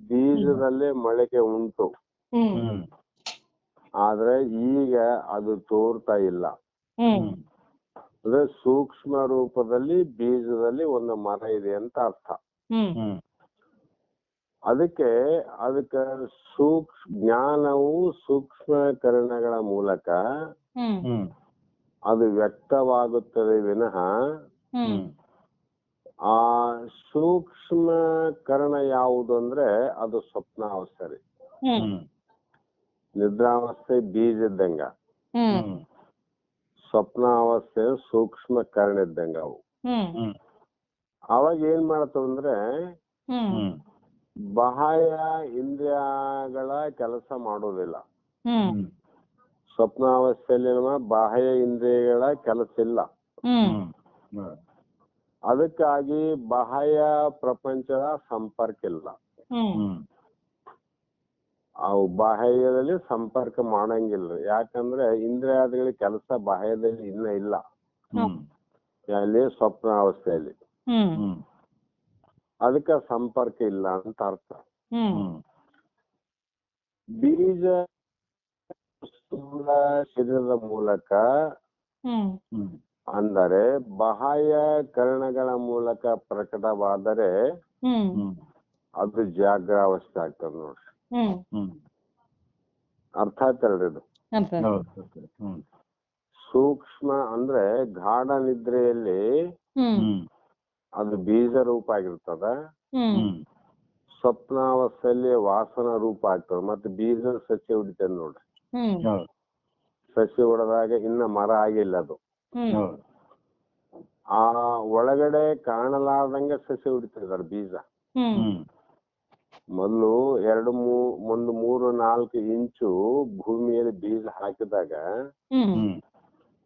ಬೀಜದಲ್ಲಿ ಮೊಳಕೆ ಉಂಟು, ಆದ್ರೆ ಈಗ ಅದು ತೋರ್ತಾ ಇಲ್ಲ. ಅಂದ್ರೆ ಸೂಕ್ಷ್ಮ ರೂಪದಲ್ಲಿ ಬೀಜದಲ್ಲಿ ಒಂದು ಮರ ಇದೆ ಅಂತ ಅರ್ಥ. ಅದಕ್ಕೆ ಜ್ಞಾನವು ಸೂಕ್ಷ್ಮಕರಣಗಳ ಮೂಲಕ ಅದು ವ್ಯಕ್ತವಾಗುತ್ತದೆ ವಿನಃ ಆ ಸೂಕ್ಷ್ಮಕರಣ ಯಾವುದು ಅಂದ್ರೆ ಅದು ಸ್ವಪ್ನಾವಸ್ಥೆ. ನಿದ್ರಾವಸ್ಥೆ ಬೀಜ ಇದ್ದಂಗ, ಸ್ವಪ್ನಾವಸ್ಥೆ ಸೂಕ್ಷ್ಮ ಕರಣ ಇದ್ದಂಗ. ಅವು ಅವಾಗ ಏನ್ ಮಾಡ್ತಾವಂದ್ರೆ ಬಾಹ್ಯ ಇಂದ್ರಿಯಗಳ ಕೆಲಸ ಮಾಡೋದಿಲ್ಲ. ಸ್ವಪ್ನಾವಸ್ಥೆಯಲ್ಲಿ ಬಾಹ್ಯ ಇಂದ್ರಿಯಗಳ ಕೆಲಸ ಇಲ್ಲ. ಅದಕ್ಕಾಗಿ ಬಾಹ್ಯ ಪ್ರಪಂಚದ ಸಂಪರ್ಕ ಇಲ್ಲ. ಅವು ಬಾಹ್ಯದಲ್ಲಿ ಸಂಪರ್ಕ ಮಾಡಂಗಿಲ್ಲ. ಯಾಕಂದ್ರೆ ಇಂದ್ರಿಯಾದಿಗಳ ಕೆಲಸ ಬಾಹ್ಯದಲ್ಲಿ ಇನ್ನ ಇಲ್ಲ, ಅಲ್ಲಿ ಸ್ವಪ್ನಾವಸ್ಥೆಯಲ್ಲಿ. ಅದಕ್ಕೆ ಸಂಪರ್ಕ ಇಲ್ಲ ಅಂತ ಅರ್ಥ. ಬೀಜ ಸ್ಥೂಲ ಶರೀರದ ಮೂಲಕ ಅಂದರೆ ಬಾಹ್ಯ ಕರಣಗಳ ಮೂಲಕ ಪ್ರಕಟವಾದರೆ ಅದು ಜಾಗ್ರಾವಸ್ಥೆ ಆಗ್ತದೆ ನೋಡ್ರಿ. ಅರ್ಥ ಆಯ್ತಲ್ರಿ ಇದು? ಸೂಕ್ಷ್ಮ ಅಂದ್ರೆ ಗಾಢ ನಿದ್ರೆಯಲ್ಲಿ ಅದು ಬೀಜ ರೂಪ ಆಗಿರ್ತದ. ಸ್ವಪ್ನಾವಸ್ಥೆಯಲ್ಲಿ ವಾಸನ ರೂಪ ಆಗ್ತದೆ. ಮತ್ತೆ ಬೀಜ ಸಸ್ಯ ಹೊಡಿತದೆ ನೋಡ್ರಿ. ಸಸ್ಯ ಹೊಡೆದಾಗ ಇನ್ನ ಮರ ಆಗಿಲ್ಲ ಅದು. ಆ ಒಳಗಡೆ ಕಾಣಲಾರ್ದಂಗೆ ಸಸ್ಯ ಹೊಡಿತಿದಾರೆ ಬೀಜ. ಮೊದಲು 3-4 ಇಂಚು ಭೂಮಿಯಲ್ಲಿ ಬೀಜ ಹಾಕಿದಾಗ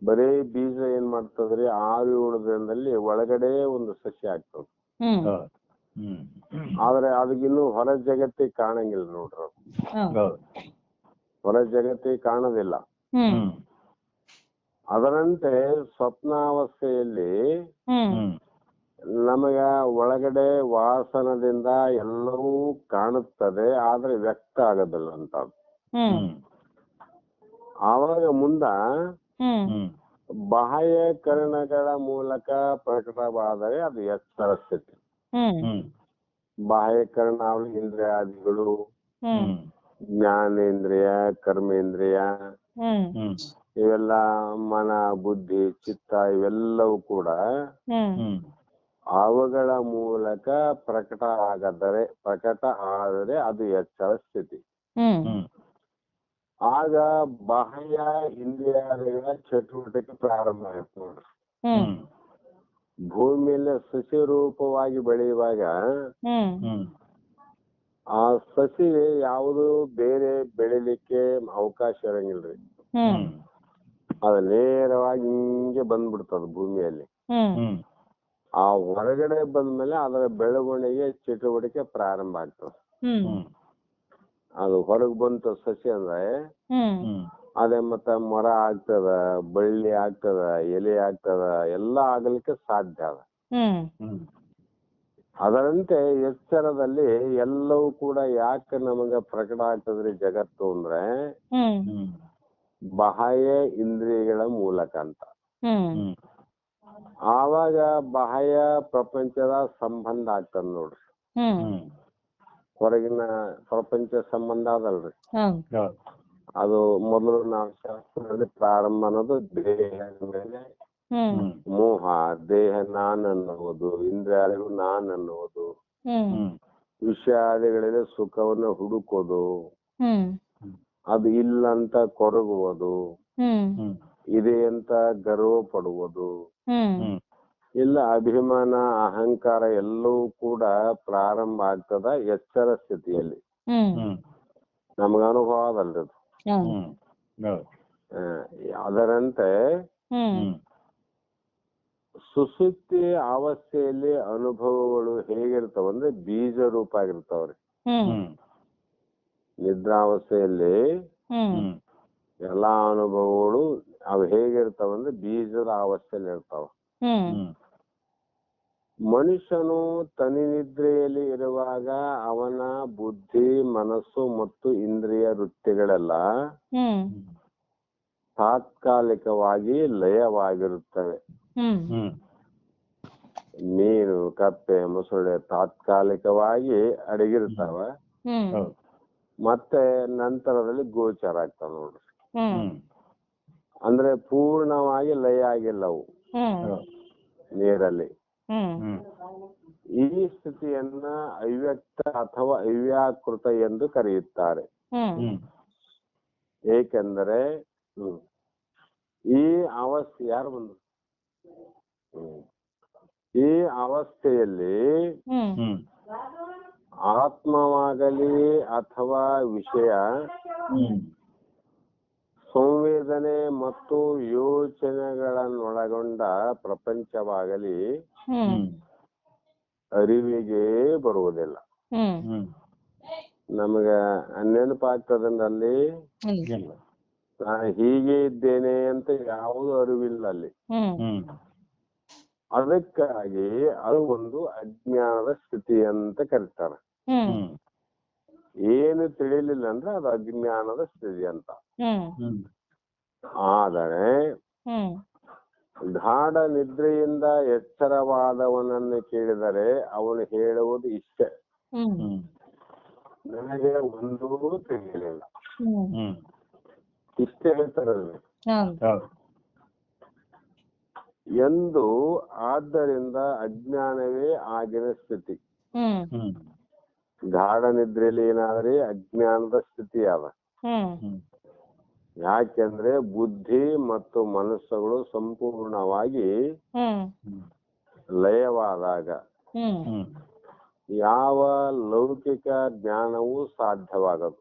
ಬರೀ ಬೀಜ ಏನ್ ಮಾಡ್ತದ್ರಿ, 6-7 ದಿನದಲ್ಲಿ ಒಳಗಡೆ ಒಂದು ಸಸ್ಯ ಆಗ್ತದ. ಆದ್ರೆ ಅದಕ್ಕಿನ್ನು ಹೊರ ಜಗತ್ತಿಗೆ ಕಾಣಂಗಿಲ್ಲ ನೋಡ್ರಿ. ಹೊರ ಜಗತ್ತಿಗೆ ಕಾಣೋದಿಲ್ಲ. ಅದರಂತೆ ಸ್ವಪ್ನಾವಸ್ಥೆಯಲ್ಲಿ ನಮಗ ಒಳಗಡೆ ವಾಸನದಿಂದ ಎಲ್ಲವೂ ಕಾಣುತ್ತದೆ, ಆದ್ರೆ ವ್ಯಕ್ತ ಆಗೋದಿಲ್ಲ ಅಂತ. ಆವಾಗ ಮುಂದ ಬಾಹ್ಯ ಕರಣಗಳ ಮೂಲಕ ಪ್ರಕಟವಾದರೆ ಅದು ಎಚ್ಚರ ಸ್ಥಿತಿ. ಬಾಹ್ಯಕರಣ ಇಂದ್ರಿಯಾದಿಗಳು, ಜ್ಞಾನೇಂದ್ರಿಯ, ಕರ್ಮೇಂದ್ರಿಯ, ಇವೆಲ್ಲ ಮನ, ಬುದ್ಧಿ, ಚಿತ್ತ ಇವೆಲ್ಲವೂ ಕೂಡ ಅವುಗಳ ಮೂಲಕ ಪ್ರಕಟ ಆದರೆ ಅದು ಎಚ್ಚರ ಸ್ಥಿತಿ. ಆಗ ಬಾಹ್ಯ ಇಂದ್ರಿಯಾದಿಗಳ ಚಟುವಟಿಕೆ ಪ್ರಾರಂಭ ಆಗುತ್ತೆ ನೋಡ್ರಿ. ಭೂಮಿಯಲ್ಲಿ ಸಸಿ ರೂಪವಾಗಿ ಬೆಳೆಯುವಾಗ ಆ ಸಸಿ ಯಾವುದು ಬೇರೆ ಬೆಳಿಲಿಕ್ಕೆ ಅವಕಾಶ ಇರಂಗಿಲ್ರಿ. ಅದು ನೇರವಾಗಿ ಹಿಂಗೆ ಬಂದ್ಬಿಡ್ತದ ಭೂಮಿಯಲ್ಲಿ. ಆ ಹೊರಗಡೆ ಬಂದ್ಮೇಲೆ ಅದರ ಬೆಳವಣಿಗೆ ಚಟುವಟಿಕೆ ಪ್ರಾರಂಭ ಆಗ್ತದೆ. ಅದು ಹೊರಗ್ ಬಂತ ಸಸಿ ಅಂದ್ರೆ ಅದೇ ಮತ್ತ ಮರ ಆಗ್ತದ, ಬಳ್ಳಿ ಆಗ್ತದ, ಎಲೆ ಆಗ್ತದ, ಎಲ್ಲ ಆಗ್ಲಿಕ್ಕೆ ಸಾಧ್ಯ ಅದ. ಅದರಂತೆ ಎಚ್ಚರದಲ್ಲಿ ಎಲ್ಲವೂ ಕೂಡ ಯಾಕೆ ನಮಗ ಪ್ರಕಟ ಆಗ್ತದ್ರಿ ಜಗತ್ತು ಅಂದ್ರೆ ಬಾಹ್ಯ ಇಂದ್ರಿಯಗಳ ಮೂಲಕ ಅಂತ. ಆವಾಗ ಬಾಹ್ಯ ಪ್ರಪಂಚದ ಸಂಬಂಧ ಆಗ್ತದ ನೋಡ್ರಿ. ಹೊರಗಿನ ಪ್ರಪಂಚ ಸಂಬಂಧ ಅದಲ್ರಿ. ಅದು ಮೊದಲು ನಾವು ಶಾಸ್ತ್ರದಲ್ಲಿ ಪ್ರಾರಂಭ ಅನ್ನೋದು ದೇಹದ ಮೇಲೆ ಮೋಹ, ದೇಹ ನಾನ್ ಅನ್ನುವುದು, ಇಂದ್ರಿಯಾದಿಗಳು ನಾನ್ ಅನ್ನುವುದು, ವಿಷಯಾದಿಗಳಲ್ಲಿ ಸುಖವನ್ನು ಹುಡುಕೋದು, ಅದು ಇಲ್ಲ ಅಂತ ಕೊರಗುವುದು, ಇದೆ ಅಂತ ಗರ್ವ ಪಡುವುದು, ಇಲ್ಲ ಅಭಿಮಾನ, ಅಹಂಕಾರ ಎಲ್ಲವೂ ಕೂಡ ಪ್ರಾರಂಭ ಆಗ್ತದ ಎಚ್ಚರ ಸ್ಥಿತಿಯಲ್ಲಿ. ನಮಗ ಅನುಭವ ಅದಲ್ರಿ. ಅದರಂತೆ ಸುಸುಪ್ತಿ ಅವಸ್ಥೆಯಲ್ಲಿ ಅನುಭವಗಳು ಹೇಗಿರ್ತಾವಂದ್ರೆ ಬೀಜ ರೂಪ ಆಗಿರ್ತಾವ್ರಿ. ನಿದ್ರಾವಸ್ಥೆಯಲ್ಲಿ ಎಲ್ಲಾ ಅನುಭವಗಳು ಅವು ಹೇಗಿರ್ತಾವಂದ್ರೆ ಬೀಜದ ಅವಸ್ಥೆಯಲ್ಲಿ ಇರ್ತಾವ. ಮನುಷ್ಯನು ತನಿನಿದ್ರೆಯಲ್ಲಿ ಇರುವಾಗ ಅವನ ಬುದ್ಧಿ, ಮನಸ್ಸು ಮತ್ತು ಇಂದ್ರಿಯ ವೃತ್ತಿಗಳೆಲ್ಲ ತಾತ್ಕಾಲಿಕವಾಗಿ ಲಯವಾಗಿರುತ್ತವೆ. ಮೀನು, ಕಪ್ಪೆ, ಮೊಸಳೆ ತಾತ್ಕಾಲಿಕವಾಗಿ ಅಡಗಿರ್ತಾವ, ಮತ್ತೆ ನಂತರದಲ್ಲಿ ಗೋಚರ ಆಗ್ತಾವ ನೋಡ್ರಿ. ಅಂದ್ರೆ ಪೂರ್ಣವಾಗಿ ಲಯ ಆಗಿಲ್ಲವು ನೀರಲ್ಲಿ. ಈ ಸ್ಥಿತಿಯನ್ನ ಅವ್ಯಕ್ತ ಅಥವಾ ಅವ್ಯಾಕೃತ ಎಂದು ಕರೆಯುತ್ತಾರೆ. ಏಕೆಂದರೆ ಈ ಅವಸ್ಥೆ ಈ ಅವಸ್ಥೆಯಲ್ಲಿ ಆತ್ಮವಾಗಲಿ ಅಥವಾ ವಿಷಯ, ಸಂವೇದನೆ ಮತ್ತು ಯೋಚನೆಗಳನ್ನೊಳಗೊಂಡ ಪ್ರಪಂಚವಾಗಲಿ ಅರಿವಿಗೆ ಬರುವುದಿಲ್ಲ. ನಮಗ ನೆನಪಾಗ್ತದಲ್ಲಿ ನಾನು ಹೀಗೆ ಇದ್ದೇನೆ ಅಂತ ಯಾವುದು ಅರಿವಿಲ್ಲ ಅಲ್ಲಿ. ಅದಕ್ಕಾಗಿ ಅದು ಒಂದು ಅಜ್ಞಾನದ ಸ್ಥಿತಿ ಅಂತ ಕರೀತಾರೆ. ಏನು ತಿಳಿಲಿಲ್ಲ ಅಂದ್ರೆ ಅದು ಅಜ್ಞಾನದ ಸ್ಥಿತಿ ಅಂತ. ಆದರೆ ಗಾಢ ನಿದ್ರೆಯಿಂದ ಎಚ್ಚರವಾದವನನ್ನು ಕೇಳಿದರೆ ಅವನು ಹೇಳುವುದು ಇಷ್ಟೇ, ನನಗೆ ಒಂದೂ ತಿಳಿಯಲಿಲ್ಲ, ಇಷ್ಟೇ ಹೇಳ್ತಾರಲ್ರಿ ಎಂದು. ಆದ್ದರಿಂದ ಅಜ್ಞಾನವೇ ಆಗಿನ ಸ್ಥಿತಿ. ಗಾಢ ನಿದ್ರೆಯಲ್ಲಿ ಏನಾದ್ರೆ ಅಜ್ಞಾನದ ಸ್ಥಿತಿ ಅದ. ಯಾಕೆಂದ್ರೆ ಬುದ್ಧಿ ಮತ್ತು ಮನಸ್ಸುಗಳು ಸಂಪೂರ್ಣವಾಗಿ ಲಯವಾದಾಗ ಯಾವ ಲೌಕಿಕ ಜ್ಞಾನವೂ ಸಾಧ್ಯವಾಗದು.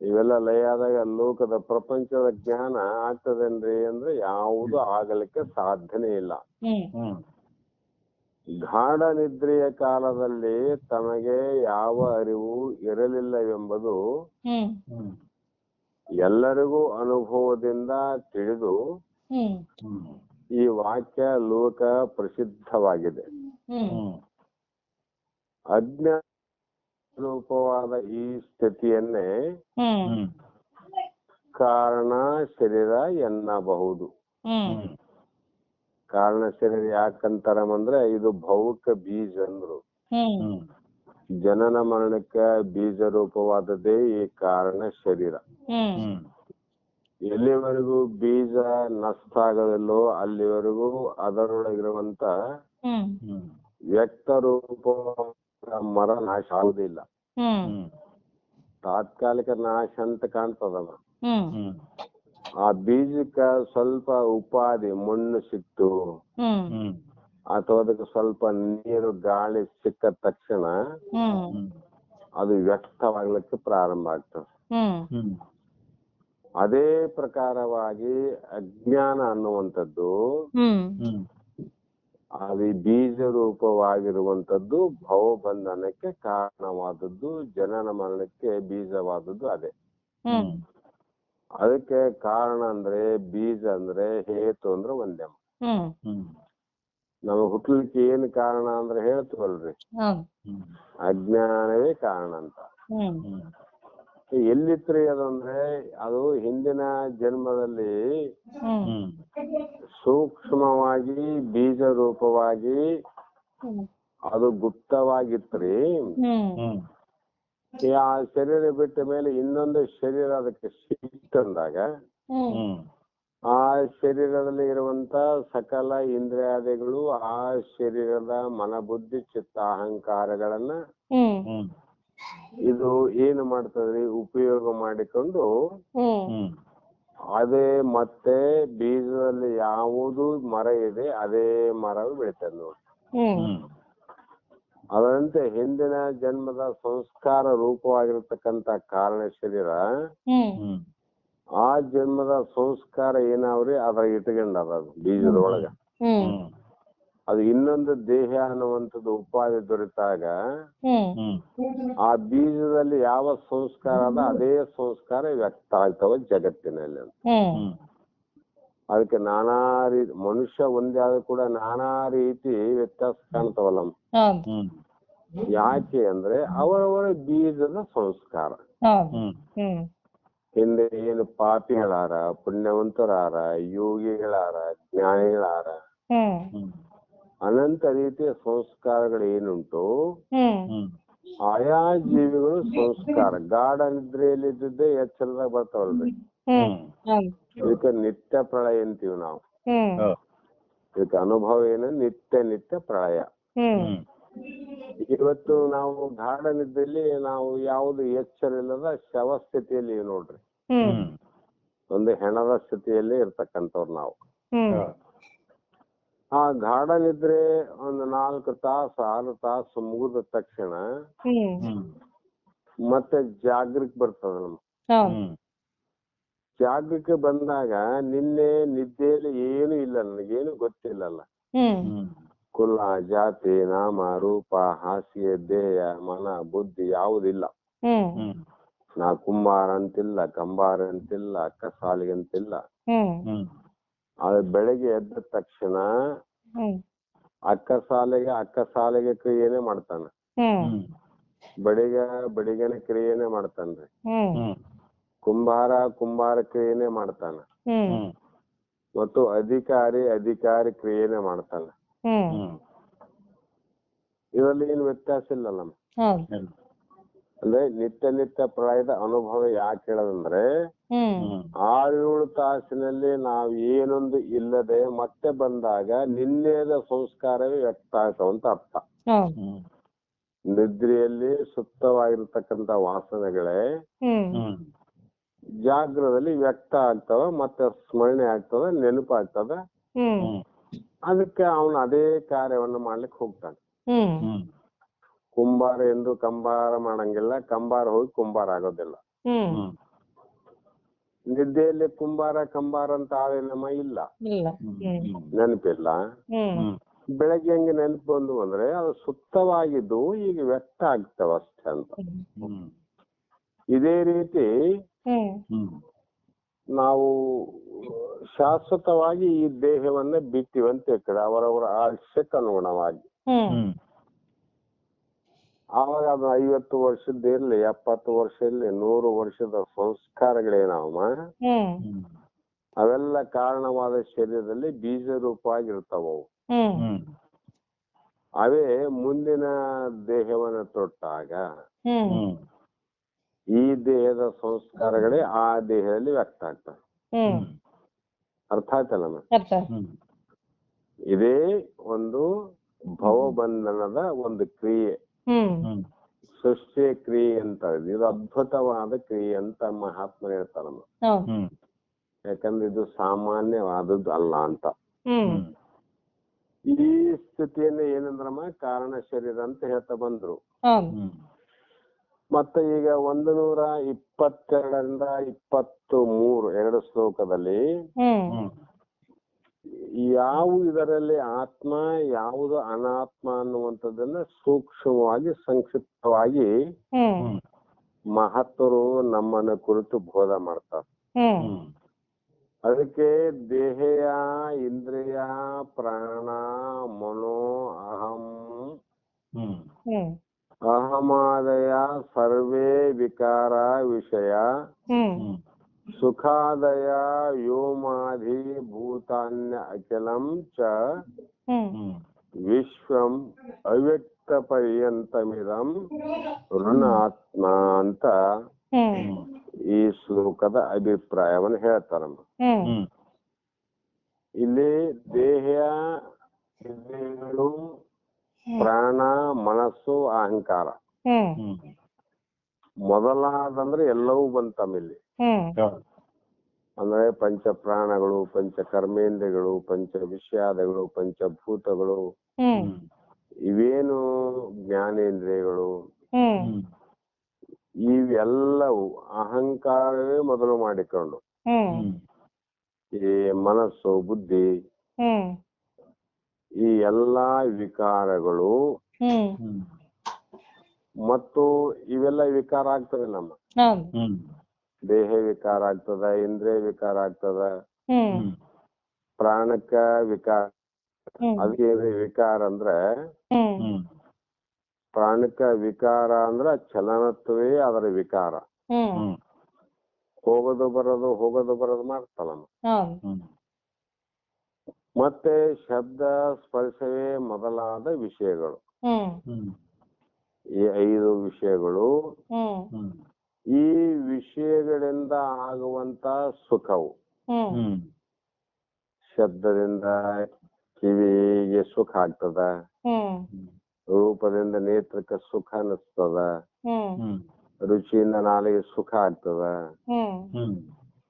ಇವೆಲ್ಲ ಲಯ ಆದಾಗ ಲೋಕದ ಪ್ರಪಂಚದ ಜ್ಞಾನ ಆಗ್ತದೇನ್ರಿ ಅಂದ್ರೆ ಯಾವುದು ಆಗಲಿಕ್ಕೆ ಸಾಧ್ಯನೇ ಇಲ್ಲ. ಗಾಢ ನಿದ್ರೆಯ ಕಾಲದಲ್ಲಿ ತಮಗೆ ಯಾವ ಅರಿವು ಇರಲಿಲ್ಲವೆಂಬುದು ಎಲ್ಲರಿಗೂ ಅನುಭವದಿಂದ ತಿಳಿದು ಈ ವಾಕ್ಯ ಲೋಕ ಪ್ರಸಿದ್ಧವಾಗಿದೆ. ಅಜ್ಞಾನ ರೂಪವಾದ ಈ ಸ್ಥಿತಿಯನ್ನೇ ಕಾರಣ ಶರೀರ ಎನ್ನಬಹುದು. ಕಾರಣ ಶರೀರ ಯಾಕಂತಾರಂದ್ರೆ ಇದು ಭೌಕ ಬೀಜ ಅಂದ್ರು. ಜನನ ಮರಣಕ್ಕೆ ಬೀಜ ರೂಪವಾದದ್ದೇ ಈ ಕಾರಣ ಶರೀರ. ಎಲ್ಲಿವರೆಗೂ ಬೀಜ ನಷ್ಟ ಆಗೋದಿಲ್ಲೋ ಅಲ್ಲಿವರೆಗೂ ಅದರೊಳಗಿರುವಂತ ವ್ಯಕ್ತ ರೂಪ ಮರ ನಾಶ ಆಗುದಿಲ್ಲ. ತಾತ್ಕಾಲಿಕ ನಾಶ ಅಂತ ಕಾಣ್ತದಲ್ಲ. ಆ ಬೀಜಕ್ಕ ಸ್ವಲ್ಪ ಉಪಾಧಿ ಮಣ್ಣು ಸಿಕ್ತು ಅಥವಾ ಅದಕ್ಕೆ ಸ್ವಲ್ಪ ನೀರು ಗಾಳಿ ಸಿಕ್ಕ ತಕ್ಷಣ ಅದು ವ್ಯಕ್ತವಾಗ್ಲಿಕ್ಕೆ ಪ್ರಾರಂಭ ಆಗ್ತದೆ. ಅದೇ ಪ್ರಕಾರವಾಗಿ ಅಜ್ಞಾನ ಅನ್ನುವಂಥದ್ದು ಅದು ಬೀಜ ರೂಪವಾಗಿರುವಂತದ್ದು ಭವಬಂಧನಕ್ಕೆ ಕಾರಣವಾದದ್ದು, ಜನನ ಮರಣಕ್ಕೆ ಬೀಜವಾದದ್ದು ಅದೇ. ಅದಕ್ಕೆ ಕಾರಣ ಅಂದ್ರೆ ಬೀಜ ಅಂದ್ರೆ ಹೇತು ಅಂದ್ರೆ ಒಂದೇ. ನಮಗ್ ಹುಟ್ಲಿಕ್ಕೆ ಏನ್ ಕಾರಣ ಅಂದ್ರೆ ಹೇಳ್ತೀವಲ್ರಿ, ಅಜ್ಞಾನವೇ ಕಾರಣ ಅಂತ. ಎಲ್ಲಿತ್ರಿ ಅದಂದ್ರೆ ಅದು ಹಿಂದಿನ ಜನ್ಮದಲ್ಲಿ ಸೂಕ್ಷ್ಮವಾಗಿ ಬೀಜ ರೂಪವಾಗಿ ಅದು ಗುಪ್ತವಾಗಿತ್ರಿ. ಆ ಶರೀರ ಬಿಟ್ಟ ಮೇಲೆ ಇನ್ನೊಂದು ಶರೀರ ಅದಕ್ಕೆ ಸಿಕ್ತಂದಾಗ ಆ ಶರೀರದಲ್ಲಿ ಇರುವಂತ ಸಕಲ ಇಂದ್ರಿಯಾದಿಗಳು ಆ ಶರೀರದ ಮನಬುದ್ಧಿ ಚಿತ್ತ ಅಹಂಕಾರಗಳನ್ನ ಇದು ಏನು ಮಾಡ್ತದ್ರಿ, ಉಪಯೋಗ ಮಾಡಿಕೊಂಡು ಅದೇ ಮತ್ತೆ ಬೀಜದಲ್ಲಿ ಯಾವುದು ಮರ ಇದೆ ಅದೇ ಮರವು ಬೆಳಿತದೆ ನೋಡಿ. ಅದರಂತೆ ಹಿಂದಿನ ಜನ್ಮದ ಸಂಸ್ಕಾರ ರೂಪವಾಗಿರ್ತಕ್ಕಂತ ಕಾರಣ ಶರೀರ ಆ ಜನ್ಮದ ಸಂಸ್ಕಾರ ಏನಾವ್ರಿ ಅದ್ರ ಇಟ್ಕೊಂಡದ ಬೀಜದೊಳಗ. ಅದು ಇನ್ನೊಂದು ದೇಹ ಅನ್ನುವಂಥದ್ದು ಉಪಾಧಿ ದೊರೆತಾಗ ಆ ಬೀಜದಲ್ಲಿ ಯಾವ ಸಂಸ್ಕಾರ ಅದ ಅದೇ ಸಂಸ್ಕಾರ ವ್ಯಕ್ತ ಆಗ್ತಾವ ಜಗತ್ತಿನಲ್ಲಿ. ಅದಕ್ಕೆ ನಾನಾ ರೀತಿ ಮನುಷ್ಯ ಒಂದೇ ಆದ್ರೂ ಕೂಡ ನಾನಾ ರೀತಿ ವ್ಯತ್ಯಾಸ ಕಾಣ್ತಾವಲ್ಲ. ಯಾಕೆ ಅಂದ್ರೆ ಅವರವರ ಬೀಜದ ಸಂಸ್ಕಾರ. ಹಿಂದೆ ಏನು ಪಾಪಿಗಳಾರ, ಪುಣ್ಯವಂತರಾರ, ಯೋಗಿಗಳಾರ, ಜ್ಞಾನಿಗಳಾರ, ಅನಂತ ರೀತಿಯ ಸಂಸ್ಕಾರಗಳು ಏನುಂಟು ಆಯಾ ಜೀವಿಗಳು ಸಂಸ್ಕಾರ ಗಾಢ ನಿದ್ರೆಯಲ್ಲಿ ಇದ್ದಿದ್ದೇ ಎಚ್ಚರದಾಗ ಬರ್ತಾವಲ್ರಿ. ಇದಕ್ಕೆ ನಿತ್ಯ ಪ್ರಳಯ ಅಂತೀವಿ ನಾವು. ಇದಕ್ಕೆ ಅನುಭವ ಏನು? ನಿತ್ಯ ಪ್ರಳಯ. ಇವತ್ತು ನಾವು ಗಾಢ ನಿದ್ರೆಯಲ್ಲಿ ನಾವು ಯಾವುದು ಎಚ್ಚರ ಇಲ್ಲದ ಶವ ಸ್ಥಿತಿಯಲ್ಲಿ ನೋಡ್ರಿ, ಒಂದು ಹೆಣದ ಸ್ಥಿತಿಯಲ್ಲಿ ಇರ್ತಕ್ಕಂಥವ್ರು ನಾವು. ಆ ಗಾಢ ನಿದ್ರೆ ಒಂದು 4 ತಾಸು 6 ತಾಸು ಮುಗಿದ ತಕ್ಷಣ ಮತ್ತೆ ಜಾಗೃತಿ ಬರ್ತದ ನಮ್ಗೆ. ಜಾಗೃತಿ ಬಂದಾಗ ನಿನ್ನೆ ನಿದ್ದೆಯಲ್ಲಿ ಏನು ಇಲ್ಲ, ನನಗೇನು ಗೊತ್ತಿಲ್ಲಲ್ಲ. ಕುಲ, ಜಾತಿ, ನಾಮ, ರೂಪ, ಹಾಸಿಗೆ, ದೇಹ, ಮನ, ಬುದ್ಧಿ ಯಾವುದಿಲ್ಲ. ನಾ ಕುಂಬಾರ ಅಂತಿಲ್ಲ, ಕಂಬಾರ ಅಂತಿಲ್ಲ, ಅಕ್ಕ ಸಾಲಿಗೆ ಅಂತಿಲ್ಲ. ಅದು ಬೆಳಗ್ಗೆ ಎದ್ದ ತಕ್ಷಣ ಅಕ್ಕ ಸಾಲಿಗೆ ಕ್ರಿಯೆನೆ ಮಾಡ್ತಾನ, ಬಡಿಗನ ಕ್ರಿಯೆನೆ ಮಾಡ್ತಾನ್ರಿ, ಕುಂಬಾರ ಕ್ರಿಯೆನೆ ಮಾಡ್ತಾನ, ಮತ್ತು ಅಧಿಕಾರಿ ಕ್ರಿಯೆನೆ ಮಾಡ್ತಾನ. ಇದರಲ್ಲಿ ಏನು ವ್ಯತ್ಯಾಸ ಇಲ್ಲಲ್ಲ. ಅಂದ್ರೆ ನಿತ್ಯ ಪ್ರಳಯದ ಅನುಭವ ಯಾಕೆ ಹೇಳೋದಂದ್ರೆ 6-7 ತಾಸಿನಲ್ಲಿ ನಾವು ಏನೊಂದು ಇಲ್ಲದೆ ಮತ್ತೆ ಬಂದಾಗ ನಿನ್ನೆದ ಸಂಸ್ಕಾರವೇ ವ್ಯಕ್ತ ಆಗ್ತಾವಂತ ಅರ್ಥ. ನಿದ್ರೆಯಲ್ಲಿ ಸುಪ್ತವಾಗಿರ್ತಕ್ಕಂಥ ವಾಸನೆಗಳೇ ಜಾಗ್ರದಲ್ಲಿ ವ್ಯಕ್ತ ಆಗ್ತವ, ಮತ್ತೆ ಸ್ಮರಣೆ ಆಗ್ತದ, ನೆನಪಾಗ್ತದ. ಅದಕ್ಕೆ ಅವನು ಅದೇ ಕಾರ್ಯವನ್ನು ಮಾಡ್ಲಿಕ್ಕೆ ಹೋಗ್ತಾನೆ. ಕುಂಬಾರ ಎಂದು ಕಂಬಾರ ಮಾಡಂಗಿಲ್ಲ, ಕಂಬಾರ ಹೋಗಿ ಕುಂಬಾರ ಆಗೋದಿಲ್ಲ. ನಿದ್ದೆಯಲ್ಲಿ ಕಂಬಾರ ಅಂತ ಆಳೆ ನಮ್ಮ ಇಲ್ಲ, ನೆನಪಿಲ್ಲ. ಬೆಳಗ್ಗೆ ಹಂಗೆ ನೆನಪು ಬಂದು ಅಂದ್ರೆ ಅದು ಸುಪ್ತವಾಗಿದ್ದು ಈಗ ವ್ಯಕ್ತ ಆಗ್ತಾವ ಅಷ್ಟೇ ಅಂತ. ಇದೇ ರೀತಿ ನಾವು ಶಾಶ್ವತವಾಗಿ ಈ ದೇಹವನ್ನ ಬಿಟ್ಟಿವಂತ ಕಡೆ ಅವರವರ ಆಯುಷ್ಯಕ್ಕೆ ಅನುಗುಣವಾಗಿ. ಆವಾಗ ಅದು 50 ವರ್ಷದ ಇರ್ಲಿ, 70 ವರ್ಷ ಇರ್ಲಿ, 100 ವರ್ಷದ ಸಂಸ್ಕಾರಗಳೇನಾವ ಅವೆಲ್ಲ ಕಾರಣವಾದ ಶರೀರದಲ್ಲಿ ಬೀಜ ರೂಪವಾಗಿರ್ತಾವ. ಅವೇ ಮುಂದಿನ ದೇಹವನ್ನ ತೊಟ್ಟಾಗ ಈ ದೇಹದ ಸಂಸ್ಕಾರಗಳೇ ಆ ದೇಹದಲ್ಲಿ ವ್ಯಕ್ತ ಆಗ್ತವೆ. ಅರ್ಥ ಆಯ್ತಲ್ಲ? ಇದೇ ಒಂದು ಭವಬಂಧನದ ಒಂದು ಕ್ರಿಯೆ, ಸೃಷ್ಟಿಯ ಕ್ರಿಯೆ ಅಂತ. ಇದು ಅದ್ಭುತವಾದ ಕ್ರಿಯೆ ಅಂತ ಮಹಾತ್ಮ ಹೇಳ್ತಾರ. ಯಾಕಂದ್ರೆ ಇದು ಸಾಮಾನ್ಯವಾದದ್ದು ಅಲ್ಲ ಅಂತ. ಈ ಸ್ಥಿತಿಯನ್ನ ಏನಂದ್ರಮ್ಮ ಕಾರಣ ಶರೀರ ಅಂತ ಹೇಳ್ತಾ ಬಂದ್ರು. ಮತ್ತೆ ಈಗ 122ರಿಂದ 23 2 ಶ್ಲೋಕದಲ್ಲಿ ಇದರಲ್ಲಿ ಆತ್ಮ ಯಾವುದು ಅನಾತ್ಮ ಅನ್ನುವಂಥದ್ದನ್ನ ಸೂಕ್ಷ್ಮವಾಗಿ ಸಂಕ್ಷಿಪ್ತವಾಗಿ ಮಹತ್ತರು ನಮ್ಮನ್ನ ಕುರಿತು ಬೋಧ ಮಾಡ್ತಾರೆ. ಅದಕ್ಕೆ ದೇಹಯ, ಇಂದ್ರಿಯ, ಪ್ರಾಣ, ಮನೋ, ಅಹಮಾದಯ ಸರ್ವೇ ವಿಕಾರ ವಿಷಯ ಸುಖಾದಯ ವ್ಯೋಮಾಧಿ ಭೂತಾನ್ಯ ಅಖಿಲಂ ಚ ವಿಶ್ವಂ ಅವ್ಯಕ್ತ ಪರ್ಯಂತಮಿದಂ ಋಣಾತ್ಮ ಅಂತ ಈ ಶ್ಲೋಕದ ಅಭಿಪ್ರಾಯವನ್ನು ಹೇಳ್ತಾರಮ್ಮ. ಇಲ್ಲಿ ದೇಹ, ಇಂದ್ರಿಯಗಳು, ಪ್ರಾಣ, ಮನಸ್ಸು, ಅಹಂಕಾರ ಮೊದಲಾದಂದ್ರೆ ಎಲ್ಲವೂ ಬಂತಮಿಲ್ಲಿ. ಅಂದ್ರೆ ಪಂಚ ಪ್ರಾಣಗಳು, ಪಂಚ ಕರ್ಮೇಂದ್ರಿಯಗಳು, ಪಂಚ ವಿಷಯಾದಗಳು, ಪಂಚಭೂತಗಳು, ಇವೇನು ಜ್ಞಾನೇಂದ್ರಿಯಗಳು, ಇವೆಲ್ಲವೂ ಅಹಂಕಾರವೇ ಮೊದಲು ಮಾಡಿಕೊಂಡು ಈ ಮನಸ್ಸು, ಬುದ್ಧಿ, ಈ ಎಲ್ಲಾ ವಿಕಾರಗಳು ಮತ್ತು ಇವೆಲ್ಲ ವಿಕಾರ ಆಗ್ತವೆ. ನಮ್ಮ ದೇಹ ವಿಕಾರ ಆಗ್ತದ, ಇಂದ್ರಿಯ ವಿಕಾರ ಆಗ್ತದ, ಪ್ರಾಣಕ್ಕ ವಿಕಾರ. ಅದಕ್ಕೆ ವಿಕಾರ ಅಂದ್ರೆ ಪ್ರಾಣಕ್ಕ ವಿಕಾರ ಅಂದ್ರ ಚಲನತ್ವೇ ಅದರ ವಿಕಾರ. ಹೋಗೋದು ಬರೋದು ಮಾಡ್ತಲ್ಲ. ಮತ್ತೆ ಶಬ್ದ ಸ್ಪರ್ಶವೇ ಮೊದಲಾದ ವಿಷಯಗಳು. ಈ 5 ವಿಷಯಗಳು, ಈ ವಿಷಯಗಳಿಂದ ಆಗುವಂತ ಸುಖವು. ಶಬ್ದದಿಂದ ಕಿವಿಗೆ ಸುಖ ಆಗ್ತದ, ರೂಪದಿಂದ ನೇತ್ರಕ್ಕೆ ಸುಖ ಅನಿಸ್ತದ, ರುಚಿಯಿಂದ ನಾಲಿಗೆ ಸುಖ ಆಗ್ತದ,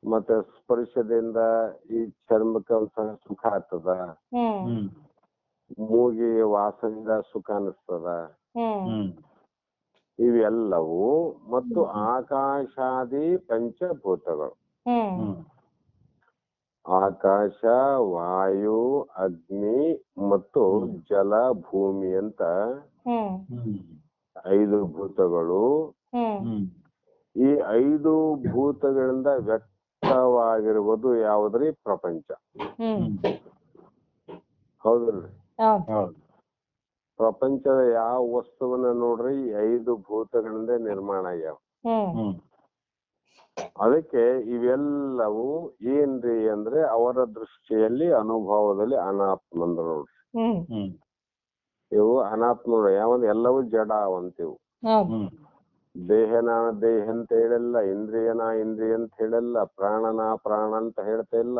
ಮತ್ತೆ ಸ್ಪರ್ಶದಿಂದ ಈ ಚರ್ಮಕ್ಕೆ ಸುಖ ಆಗ್ತದ, ಮೂಗಿಗೆ ವಾಸನೆಯಿಂದ ಸುಖ ಅನಿಸ್ತದ. ಇವೆಲ್ಲವೂ ಮತ್ತು ಆಕಾಶಾದಿ ಪಂಚಭೂತಗಳು. ಆಕಾಶ, ವಾಯು, ಅಗ್ನಿ ಮತ್ತು ಜಲ, ಭೂಮಿ ಅಂತ 5 ಭೂತಗಳು. ಈ 5 ಭೂತಗಳಿಂದ ವ್ಯಕ್ತವಾಗಿರುವುದು ಯಾವುದ್ರಿ? ಪ್ರಪಂಚ. ಹೌದಲ್ರಿ? ಪ್ರಪಂಚದ ಯಾವ ವಸ್ತುವನ್ನ ನೋಡ್ರಿ, ಈ 5 ಭೂತಗಳಿಂದ ನಿರ್ಮಾಣ ಆಗ್ಯಾವ. ಅದಕ್ಕೆ ಇವೆಲ್ಲವೂ ಏನ್ರಿ ಅಂದ್ರೆ ಅವರ ದೃಷ್ಟಿಯಲ್ಲಿ ಅನುಭವದಲ್ಲಿ ಅನಾತ್ಮಂದ ನೋಡ್ರಿ. ಇವು ಅನಾತ್ಮ. ಯಾವಂದ್ರೆ ಎಲ್ಲವೂ ಜಡ ಅವಂತಿವು. ದೇಹನ ದೇಹ ಅಂತ ಹೇಳಲ್ಲ, ಇಂದ್ರಿಯನ ಇಂದ್ರಿಯ ಅಂತ ಹೇಳಲ್ಲ, ಪ್ರಾಣನ ಪ್ರಾಣ ಅಂತ ಹೇಳ್ತಾ ಇಲ್ಲ,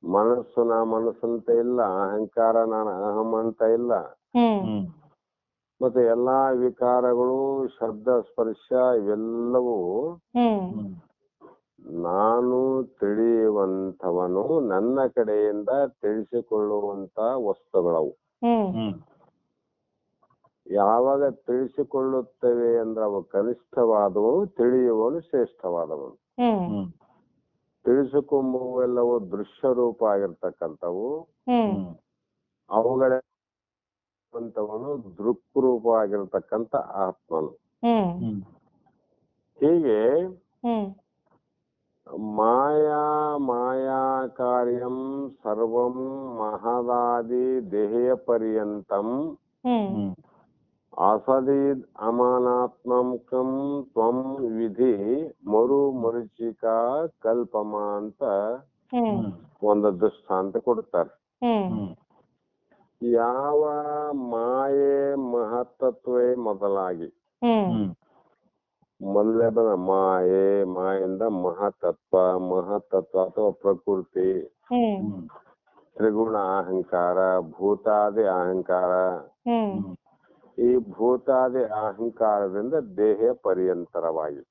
ಮನಸ್ಸುನ ಮನಸ್ಸಂತ ಇಲ್ಲ, ಅಹಂಕಾರ ನಾನು ಅಹಂ ಅಂತ ಇಲ್ಲ. ಮತ್ತೆ ಎಲ್ಲಾ ವಿಕಾರಗಳು, ಶಬ್ದ ಸ್ಪರ್ಶ ಇವೆಲ್ಲವೂ ನಾನು ತಿಳಿಯುವಂಥವನು ನನ್ನ ಕಡೆಯಿಂದ ತಿಳಿಸಿಕೊಳ್ಳುವಂತ ವಸ್ತುಗಳವು. ಯಾವಾಗ ತಿಳಿಸಿಕೊಳ್ಳುತ್ತವೆ ಅಂದ್ರೆ ಅವು ಕನಿಷ್ಠವಾದವು, ತಿಳಿಯುವವನು ಶ್ರೇಷ್ಠವಾದವನು. ತಿಳಿಸಿಕೊಂಬುವೆಲ್ಲವೂ ದೃಶ್ಯ ರೂಪ ಆಗಿರ್ತಕ್ಕಂಥವು, ಅವುಗಳ ದೃಕ್ರೂಪ ಆಗಿರ್ತಕ್ಕಂಥ ಆತ್ಮನು. ಹೀಗೆ ಮಾಯಾ ಕಾರ್ಯಂ ಸರ್ವಂ ಮಹದಾದಿ ದೇಹ ಪರ್ಯಂತಂ ಅಸದೀದ್ ಅಮಾನಾತ್ಮಕಂ ತ್ವಂ ವಿಧಿ ಮರುಚಿಕಾ ಕಲ್ಪಮ ಅಂತ ಒಂದು ದೃಷ್ಟಾಂತ ಕೊಡ್ತಾರೆ. ಯಾವ ಮಾಯೆ ಮಹತ್ತತ್ವೇ ಮೊದಲಾಗಿ, ಮೊದಲನೇದ ಮಾಯಿಂದ ಮಹತ್ತತ್ವ ಅಥವಾ ಪ್ರಕೃತಿ, ತ್ರಿಗುಣ ಅಹಂಕಾರ, ಭೂತಾದಿ ಅಹಂಕಾರ. ಈ ಭೂತಾದಿ ಅಹಂಕಾರದಿಂದ ದೇಹ ಪರ್ಯಂತರವಾಗಿ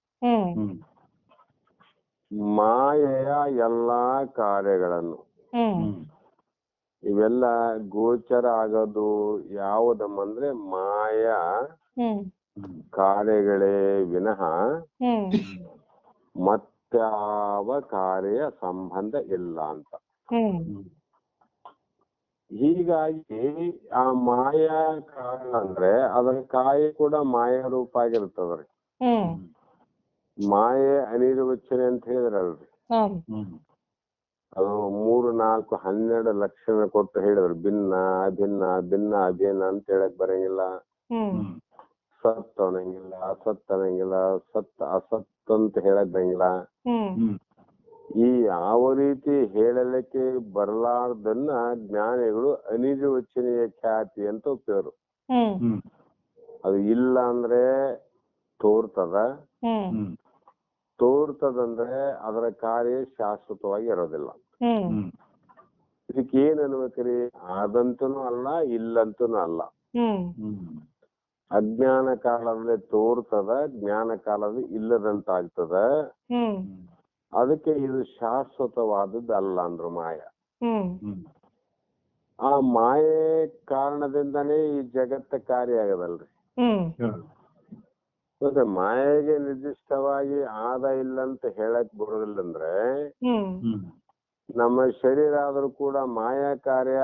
ಮಾಯೆಯ ಎಲ್ಲಾ ಕಾರ್ಯಗಳನ್ನು, ಇವೆಲ್ಲ ಗೋಚರ ಆಗೋದು ಯಾವುದಮ್ಮಂದ್ರೆ ಮಾಯ ಕಾರ್ಯಗಳೇ ವಿನಃ ಮತ್ಯಾವ ಕಾರ್ಯ ಸಂಬಂಧ ಇಲ್ಲ ಅಂತ. ಹೀಗಾಗಿ ಆ ಮಾಯಾ ಕಾರಣ ಅಂದ್ರೆ ಅದರ ಕಾಯಿ ಕೂಡ ಮಾಯಾ ರೂಪ ಆಗಿರ್ತದ್ರಿ. ಮಾಯೆ ಅನಿರ್ವಚನೆ ಅಂತ ಹೇಳಿದ್ರಲ್ರಿ, ಅದು 3, 4, 12 ಲಕ್ಷಣ ಕೊಟ್ಟು ಹೇಳಿದ್ರು. ಭಿನ್ನ ಅಭಿನ್ನ, ಭಿನ್ನ ಅಭಿನ್ನ ಅಂತ ಹೇಳಕ್ ಬರಂಗಿಲ್ಲ, ಸತ್ ಅನ್ನಂಗಿಲ್ಲ, ಅಸತ್ ಅನ್ನಂಗಿಲ್ಲ, ಸತ್ ಅಸತ್ ಅಂತ ಹೇಳಕ್ ಬರಂಗಿಲ್ಲ. ಈ ಯಾವ ರೀತಿ ಹೇಳಲಿಕ್ಕೆ ಬರಲಾರ್ದನ್ನ ಜ್ಞಾನಿಗಳು ಅನಿರ್ವಚನೀಯ ಖ್ಯಾತಿ ಅಂತ ಉಪಯೋಗ. ಅದು ಇಲ್ಲ ಅಂದ್ರೆ ತೋರ್ತದಂದ್ರೆ ಅದರ ಕಾರ್ಯ ಶಾಶ್ವತವಾಗಿ ಇರೋದಿಲ್ಲ. ಇದಕ್ಕೆ ಏನ್ ಅನ್ಬೇಕ್ರಿ? ಆದಂತನೂ ಅಲ್ಲ, ಇಲ್ಲಂತನೂ ಅಲ್ಲ. ಅಜ್ಞಾನ ಕಾಲದಲ್ಲಿ ತೋರ್ತದ, ಜ್ಞಾನ ಕಾಲದಲ್ಲಿ ಇಲ್ಲದಂತ ಆಗ್ತದ. ಅದಕ್ಕೆ ಇದು ಶಾಶ್ವತವಾದದ್ದು ಅಲ್ಲ ಅಂದ್ರು ಮಾಯ. ಆ ಮಾಯೆ ಕಾರಣದಿಂದಾನೇ ಈ ಜಗತ್ತ ಕಾರ್ಯ ಆಗದಲ್ರಿ. ಮತ್ತೆ ಮಾಯೆಗೆ ನಿರ್ದಿಷ್ಟವಾಗಿ ಆದ ಇಲ್ಲ ಅಂತ ಹೇಳಕ್ ಬರೋದಿಲ್ಲ ಅಂದ್ರೆ ನಮ್ಮ ಶರೀರ ಆದ್ರೂ ಕೂಡ ಮಾಯಾ ಕಾರ್ಯ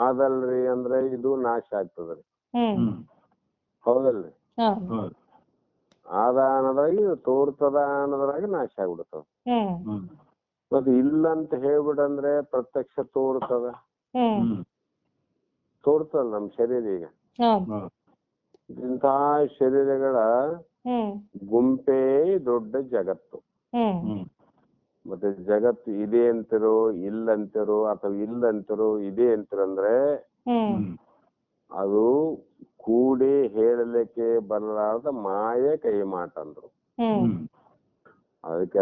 ಆದಲ್ರಿ ಅಂದ್ರೆ ಇದು ನಾಶ ಆಗ್ತದ್ರಿ. ಹೌದಲ್ರಿ? ಆದ ಅನ್ನೋದ್ರಾಗ ಇದು ತೋರ್ತದ ಅನ್ನೋದ್ರಾಗ ನಾಶ ಆಗ್ಬಿಡ್ತದ. ಮತ್ತೆ ಇಲ್ಲ ಅಂತ ಹೇಳ್ಬಿಡಂದ್ರೆ ಪ್ರತ್ಯಕ್ಷ ತೋರ್ತದ ನಮ್ ಶರೀರ. ಈಗ ಇಂತಹ ಶರೀರಗಳ ಗುಂಪೇ ದೊಡ್ಡ ಜಗತ್ತು. ಮತ್ತೆ ಜಗತ್ತು ಇದೆ ಅಂತಿರೋ ಇಲ್ಲಂತಿರೋ ಅಥವಾ ಇಲ್ಲಂತಿರೋ ಇದೆ ಅಂತಿರಂದ್ರೆ ಅದು ಕೂಡಿ ಹೇಳಲಿಕ್ಕೆ ಬರಲಾರದ ಮಾಯೆ ಕೈ ಮಾಟ ಅಂದ್ರು. ಅದಕ್ಕ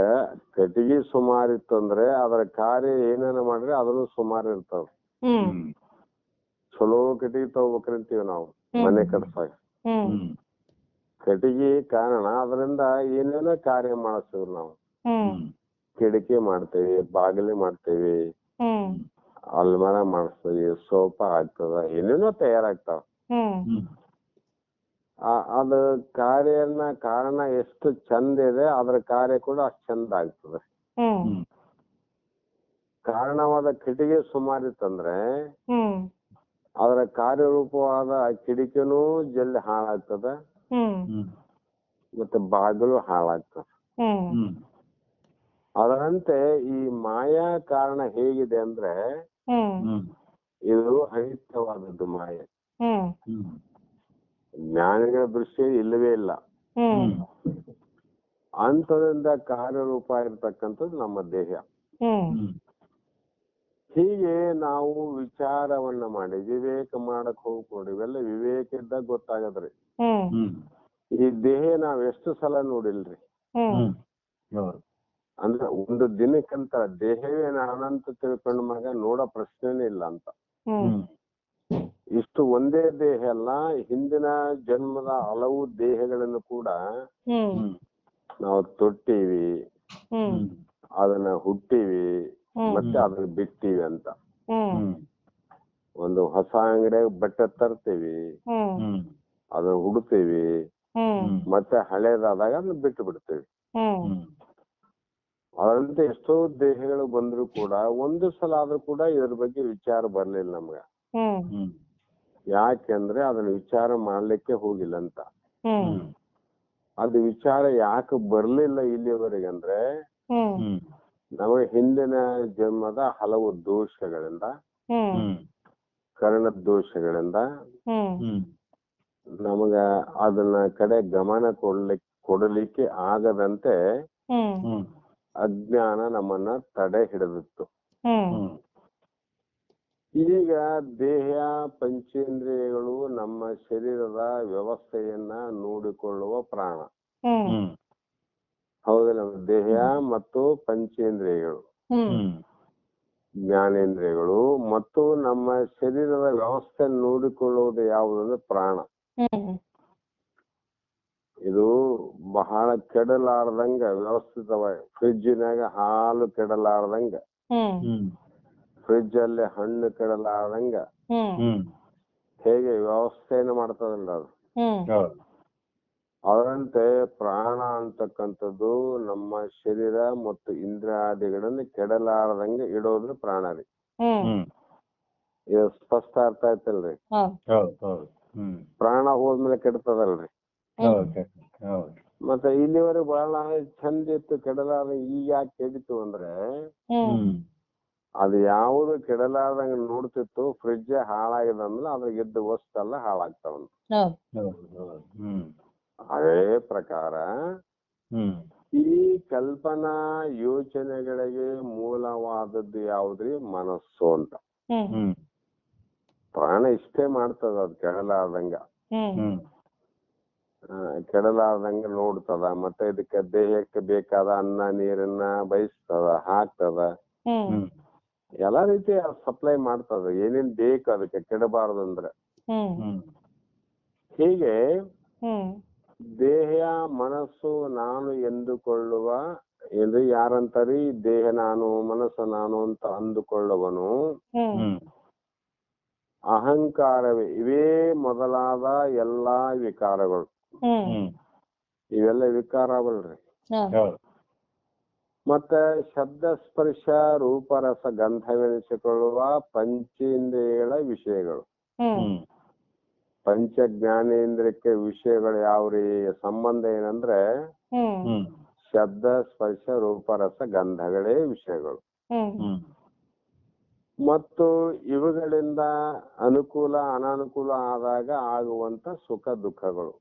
ಕಟ್ಟಿಗೆ ಸುಮಾರು ಇತ್ತು ಅಂದ್ರೆ ಅದರ ಕಾರ್ಯ ಏನೇನ ಮಾಡ್ರಿ ಅದನ್ನು ಸುಮಾರು ಇರ್ತಾವ. ಚಲೋ ಕಟ್ಟಿಗೆ ತಗೋಬೇಕಂತೀವಿ ನಾವು ಮನೆ ಕಟ್ಸಾಗ. ಕಟ್ಟಿಗೆ ಕಾರಣ ಅದರಿಂದ ಏನೇನೋ ಕಾರ್ಯ ಮಾಡಿಸ್ತೀವಿ ನಾವು. ಕಿಟಕಿ ಮಾಡ್ತೇವಿ, ಬಾಗಿಲು ಮಾಡ್ತೇವಿ, ಅಲ್ಮರ ಮಾಡಿಸ್ತೀವಿ, ಸೋಫಾ ಆಗ್ತದ, ಏನೇನೋ ತಯಾರಾಗ್ತಾವ. ಅದ ಕಾರಣ ಎಷ್ಟು ಚಂದ ಇದೆ ಅದ್ರ ಕಾರ್ಯ ಕೂಡ ಅಷ್ಟು ಚಂದ ಆಗ್ತದೆ. ಕಾರಣವಾದ ಕಿಟಿಗೆ ಸುಮಾರಿತ್ತಂದ್ರೆ ಅದರ ಕಾರ್ಯರೂಪವಾದ ಕಿಡಿಕಿನೂ ಜಲ್ದಿ ಹಾಳಾಗ್ತದ, ಮತ್ತೆ ಬಾಗಿಲು ಹಾಳಾಗ್ತದ. ಅದರಂತೆ ಈ ಮಾಯಾ ಕಾರಣ ಹೇಗಿದೆ ಅಂದ್ರೆ ಇದು ಅನಿತ್ಯವಾದದ್ದು ಮಾಯೆ. ಜ್ಞಾನಿಗಳ ದೃಷ್ಟಿ ಇಲ್ಲವೇ ಇಲ್ಲ. ಅಂತದಿಂದ ಕಾರ್ಯರೂಪ ಇರ್ತಕ್ಕಂಥದ್ದು ನಮ್ಮ ದೇಹ. ಹೀಗೆ ನಾವು ವಿಚಾರವನ್ನ ಮಾಡಿ ವಿವೇಕ ಮಾಡಕ್ ಹೋಗ್ಕೊಡಿ. ಇವೆಲ್ಲ ವಿವೇಕ ಇದ್ದಾಗ ಗೊತ್ತಾಗದ್ರಿ. ಈ ದೇಹ ನಾವ್ ಎಷ್ಟು ಸಲ ನೋಡಿಲ್ರಿ. ಅಂದ್ರೆ ಒಂದು ದಿನಕ್ಕಂತ ದೇಹವೇ ನಾನಂತ ತಿಳ್ಕೊಂಡ ಮಗ ನೋಡೋ ಪ್ರಶ್ನೆನೇ ಇಲ್ಲ ಅಂತ. ಇಷ್ಟು ಒಂದೇ ದೇಹ ಅಲ್ಲ, ಹಿಂದಿನ ಜನ್ಮದ ಹಲವು ದೇಹಗಳನ್ನು ಕೂಡ ನಾವು ತೊಟ್ಟಿವಿ, ಅದನ್ನ ಹುಟ್ಟಿವಿ, ಮತ್ತೆ ಅದನ್ನ ಬಿಟ್ಟಿವಿ ಅಂತ. ಒಂದು ಹೊಸ ಅಂಗಡಿಯಾಗ ಬಟ್ಟೆ ತರ್ತೀವಿ, ಅದನ್ನ ಹುಡ್ತೀವಿ, ಮತ್ತೆ ಹಳೇದಾದಾಗ ಅದನ್ನ ಬಿಟ್ಟು ಬಿಡ್ತೇವಿ. ಅದರಂತೆ ಎಷ್ಟೋ ದೇಹಗಳು ಬಂದ್ರು ಕೂಡ ಒಂದು ಸಲ ಆದ್ರೂ ಕೂಡ ಇದ್ರ ಬಗ್ಗೆ ವಿಚಾರ ಬರ್ಲಿಲ್ಲ ನಮ್ಗ. ಯಾಕೆಂದ್ರೆ ಅದನ್ನ ವಿಚಾರ ಮಾಡ್ಲಿಕ್ಕೆ ಹೋಗಿಲ್ಲ ಅಂತ. ಅದು ವಿಚಾರ ಯಾಕೆ ಬರ್ಲಿಲ್ಲ ಇಲ್ಲಿವರೆಗೆ ಅಂದ್ರೆ ನಮಗೆ ಹಿಂದಿನ ಜನ್ಮದ ಹಲವು ದೋಷಗಳಿಂದ, ಕರ್ಣ ದೋಷಗಳಿಂದ ನಮಗ ಅದನ್ನ ಕಡೆ ಗಮನ ಕೊಡಲಿಕ್ಕೆ ಆಗದಂತೆ ಅಜ್ಞಾನ ನಮ್ಮನ್ನ ತಡೆ ಹಿಡಿದಿತ್ತು. ಈಗ ದೇಹ ಪಂಚೇಂದ್ರಿಯಗಳು ನಮ್ಮ ಶರೀರದ ವ್ಯವಸ್ಥೆಯನ್ನ ನೋಡಿಕೊಳ್ಳುವ ಪ್ರಾಣ. ಹೌದಿಲ್ಲ? ದೇಹ ಮತ್ತು ಪಂಚೇಂದ್ರಿಯಗಳು, ಜ್ಞಾನೇಂದ್ರಿಯಗಳು ಮತ್ತು ನಮ್ಮ ಶರೀರದ ವ್ಯವಸ್ಥೆ ನೋಡಿಕೊಳ್ಳುವುದು ಯಾವುದಂದ್ರೆ ಪ್ರಾಣ. ಇದು ಬಹಳ ಕೆಡಲಾರ್ದಂಗ ವ್ಯವಸ್ಥಿತವಾಗಿ ಫ್ರಿಡ್ಜಿನಾಗ ಹಾಲು ಕೆಡಲಾರ್ದಂಗ, ಫ್ರಿಡ್ಜ್ ಅಲ್ಲಿ ಹಣ್ಣು ಕೆಡಲಾರ್ದಂಗ ಹೇಗೆ ವ್ಯವಸ್ಥೆಯನ್ನು ಮಾಡ್ತದಲ್ಲ ಅದು. ಅದರಂತೆ ಪ್ರಾಣ ಅಂತಕ್ಕಂಥದ್ದು ನಮ್ಮ ಶರೀರ ಮತ್ತು ಇಂದ್ರಿಯಾದಿಗಳನ್ನು ಕೆಡಲಾರ್ದಂಗೆ ಇಡೋದ್ರ ಪ್ರಾಣ ರೀ. ಇದು ಸ್ಪಷ್ಟ ಅರ್ಥ ಆಯ್ತಲ್ರಿ? ಪ್ರಾಣ ಹೋದ್ಮೇಲೆ ಕೆಡ್ತದಲ್ರಿ. ಮತ್ತೆ ಇಲ್ಲಿವರೆಗೆ ಬಹಳ ಚಂದ ಇತ್ತು, ಕೆಡಲಾರ್ದ ಈಗ ಯಾಕೆ ಕೆಡಿತು ಅಂದ್ರೆ ಅದು ಯಾವುದು ಕೆಡಲಾರ್ದಂಗ ನೋಡ್ತಿತ್ತು. ಫ್ರಿಡ್ಜ್ ಹಾಳಾಗಿದಂದ್ರೆ ಅದ್ರಾಗ ಇದ್ದ ವಸ್ತೆಲ್ಲ ಹಾಳಾಗ್ತಾವಂತ. ಅದೇ ಪ್ರಕಾರ ಈ ಕಲ್ಪನಾ ಯೋಚನೆಗಳಿಗೆ ಮೂಲವಾದದ್ದು ಯಾವ್ದ್ರಿ? ಮನಸ್ಸು ಅಂತ. ಪ್ರಾಣ ಇಷ್ಟೇ ಮಾಡ್ತದ, ಅದು ಕೆಡಲಾರ್ದಂಗ ನೋಡ್ತದ. ಮತ್ತೆ ಇದಕ್ಕೆ ದೇಹಕ್ಕೆ ಬೇಕಾದ ಅನ್ನ ನೀರನ್ನ ಬಯಸ್ತದ, ಹಾಕ್ತದ, ಎಲ್ಲಾ ರೀತಿ ಸಪ್ಲೈ ಮಾಡ್ತದ. ಏನೇನ್ ಬೇಕು ಅದಕ್ಕೆ ಕೆಡಬಾರದು ಅಂದ್ರೆ. ಹೀಗೆ ದೇಹ ಮನಸ್ಸು ನಾನು ಎಂದುಕೊಳ್ಳುವ ಎಂದು ಯಾರಂತಾರಿ? ದೇಹ ನಾನು, ಮನಸ್ಸು ನಾನು ಅಂತ ಅಂದುಕೊಳ್ಳುವನು ಅಹಂಕಾರವೇ. ಇವೇ ಮೊದಲಾದ ಎಲ್ಲಾ ವಿಕಾರಗಳು. ಇವೆಲ್ಲ ವಿಕಾರ ಅವಲ್ರಿ. ಮತ್ತೆ ಶಬ್ದ ಸ್ಪರ್ಶ ರೂಪರಸ ಗಂಧವೆನಿಸಿಕೊಳ್ಳುವ ಪಂಚೇಂದ್ರಿಯಗಳ ವಿಷಯಗಳು. ಪಂಚ ಜ್ಞಾನೇಂದ್ರಿಯಕ್ಕೆ ವಿಷಯಗಳು ಯಾವ್ರಿ? ಸಂಬಂಧ ಏನಂದ್ರೆ ಶಬ್ದ ಸ್ಪರ್ಶ ರೂಪರಸ ಗಂಧಗಳೇ ವಿಷಯಗಳು. ಮತ್ತು ಇವುಗಳಿಂದ ಅನುಕೂಲ ಅನಾನುಕೂಲ ಆದಾಗ ಆಗುವಂತ ಸುಖ ದುಃಖಗಳು.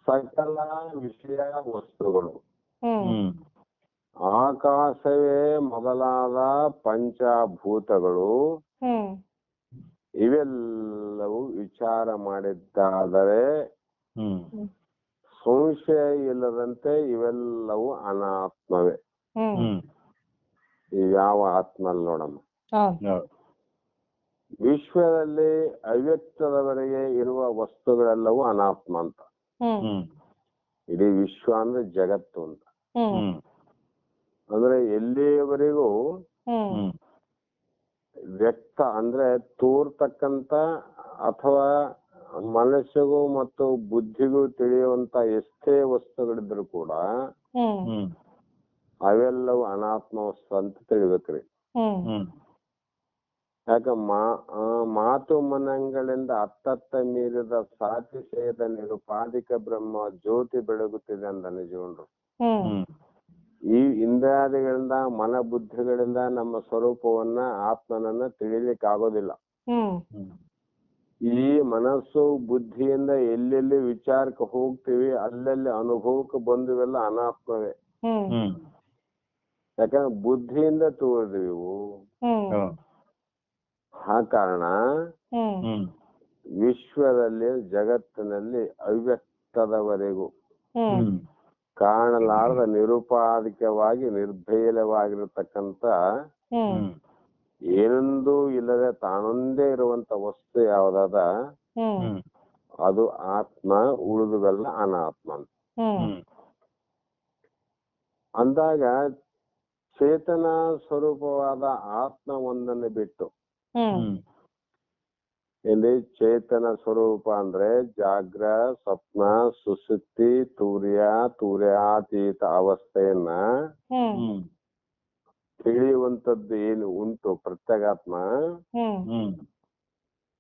ಸಕಲ ವಿಷಯ ವಸ್ತುಗಳು, ಆಕಾಶವೇ ಮೊದಲಾದ ಪಂಚಭೂತಗಳು ಇವೆಲ್ಲವೂ ವಿಚಾರ ಮಾಡಿದ್ದಾದರೆ ಸಂಶಯ ಇಲ್ಲದಂತೆ ಇವೆಲ್ಲವೂ ಅನಾತ್ಮವೇ. ಇವ್ಯಾವ ಆತ್ಮ ಅಲ್ಲ ನೋಡಮ್ಮ. ವಿಶ್ವದಲ್ಲಿ ಅವ್ಯಕ್ತದವರೆಗೆ ಇರುವ ವಸ್ತುಗಳೆಲ್ಲವೂ ಅನಾತ್ಮ ಅಂತ. ಇಡೀ ವಿಶ್ವ ಅಂದ್ರೆ ಜಗತ್ತು ಅಂತ. ಅಂದ್ರೆ ಎಲ್ಲಿಯವರೆಗೂ ವ್ಯಕ್ತ ಅಂದ್ರೆ ತೋರ್ತಕ್ಕಂತ ಅಥವಾ ಮನಸ್ಸಿಗೂ ಮತ್ತು ಬುದ್ಧಿಗೂ ತಿಳಿಯುವಂತ ಎಷ್ಟೇ ವಸ್ತುಗಳಿದ್ರು ಕೂಡ ಅವೆಲ್ಲವೂ ಅನಾತ್ಮ ವಸ್ತು ಅಂತ ತಿಳಿಬೇಕ್ರಿ. ಯಾಕ ಮಾತು ಮನಗಳಿಂದ ಅತ್ತತ್ತ ಮೀರಿದ ಸಾತಿಶಯದ ನಿರುಪಾಧಿಕ ಬ್ರಹ್ಮ ಜ್ಯೋತಿ ಬೆಳಗುತ್ತಿದೆ ಅಂತ ನಿಜಗೊಂಡ್ರು. ಈ ಇಂದ್ರಿಯಾದಿಗಳಿಂದ ಮನ ಬುದ್ಧಿಗಳಿಂದ ನಮ್ಮ ಸ್ವರೂಪವನ್ನ ಆತ್ಮನನ್ನ ತಿಳಿಲಿಕ್ಕೆ ಆಗೋದಿಲ್ಲ. ಈ ಮನಸ್ಸು ಬುದ್ಧಿಯಿಂದ ಎಲ್ಲೆಲ್ಲಿ ವಿಚಾರಕ್ಕೆ ಹೋಗ್ತೀವಿ ಅಲ್ಲೆಲ್ಲಿ ಅನುಭವಕ್ಕೆ ಬಂದಿವೆಲ್ಲ ಅನಾತ್ಮವೇ. ಯಾಕಂದ್ರೆ ಬುದ್ಧಿಯಿಂದ ತೋರಿದ್ವಿ ಇವು. ಆ ಕಾರಣ ವಿಶ್ವದಲ್ಲಿ ಜಗತ್ತಿನಲ್ಲಿ ಅವ್ಯಕ್ತದವರೆಗೂ ಕಾಣಲಾರದ ನಿರುಪಾಧಿಕವಾಗಿ ನಿರ್ಭೇದವಾಗಿರತಕ್ಕಂತ ಏನೊಂದು ಇಲ್ಲದೆ ತಾನೊಂದೇ ಇರುವಂತ ವಸ್ತು ಯಾವ್ದಾದ ಅದು ಆತ್ಮ, ಉಳಿದುವೆಲ್ಲ ಅನಾತ್ಮ ಅಂತ. ಅಂದಾಗ ಚೇತನ ಸ್ವರೂಪವಾದ ಆತ್ಮ ಒಂದನ್ನು ಬಿಟ್ಟು ಇಲ್ಲಿ ಚೇತನ ಸ್ವರೂಪ ಅಂದ್ರೆ ಜಾಗ್ರ, ಸ್ವಪ್ನ, ಸುಷುಪ್ತಿ, ತೂರ್ಯಾತೀತ ಅವಸ್ಥೆಯನ್ನ ತಿಳಿಯುವಂತದ್ದು ಏನು ಉಂಟು ಪ್ರತ್ಯಗಾತ್ಮ,